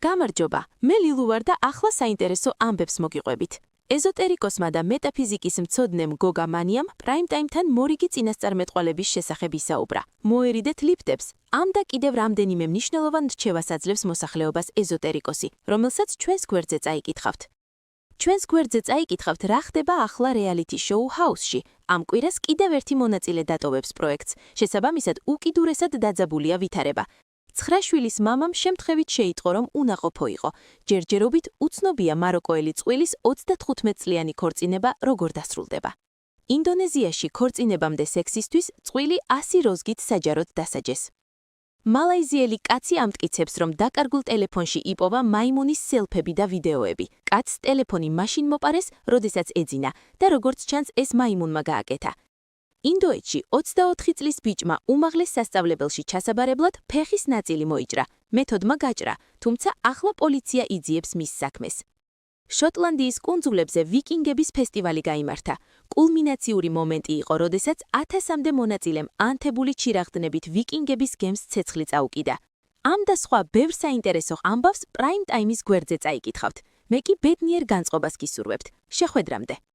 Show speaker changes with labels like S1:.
S1: გამარჯობა, მე ლილუ ვარ და ახლა საინტერესო ამბებს მოგიყვებით. ეზოტერიკოსმა და მეტაფიზიკის მცოდნემ გოგა მანიამ პრაიმ-ტაიმთან მორიგი წინასწარმეტყველების შესახებ ისაუბრა. მოერიდეთ ლიფტებს. ამ და კიდევ რამდენიმე მნიშვნელოვან რჩევას აძლევს მოსახლეობას ეზოტერიკოსი, რომელსაც ჩვენს გვერდზე წაიკითხავთ. ჩვენს გვერდზე წაიკითხავთ, რა ხდება ახლა რეალიტი შოუ ჰაუსში. ამ კვირას კიდევ ერთი მონაწილე დატოვებს პროექტს. შესაბამისად, უკიდურესად დაძაბულია ვითარება. 9 შვილის მამამ შემთხვევით შეიტყო, რომ უნაყოფო იყო. ჯერჯერობით უცნობია მაროკოელი წყვილის 35 წლიანი ქორწინება როგორ დასრულდება. ინდონეზიაში ქორწინებამდე სექსისთვის წყვილი 100 როზგით საჯაროდ დასაჯეს. მალაიზიელი კაცი ამტკიცებს, რომ დაკარგულ ტელეფონში იპოვა მაიმუნის სელფები და ვიდეოები. კაცს ტელეფონი მაშინ მოპარეს, როდესაც ეძინა და როგორც ჩანს, ეს მაიმუნმა გააკეთა. ინდოეთში 24 წლის ბიჭმა უმაღლეს სასწავლებელში ჩასაბარებლად ფეხის ნაწილი მოიჭრა. მეთოდმა გაჭრა, თუმცა ახლა პოლიცია იძიებს მის საქმეს. შოტლანდიის კუნძულებზე ვიკინგების ფესტივალი გაიმართა. კულმინაციური მომენტი იყო, როდესაც 1000-მდე მონაწილემ ანთებული ჩირაღდნებით ვიკინგების გემს ცეცხლი წაუკიდა. ამ და სხვა ბევრ საინტერესო ამბავს პრაიმ-ტაიმის გვერდზე წაიკითხავთ. მე კი ბედნიერ განწყობას გისურვებთ. შეხვედრამდე.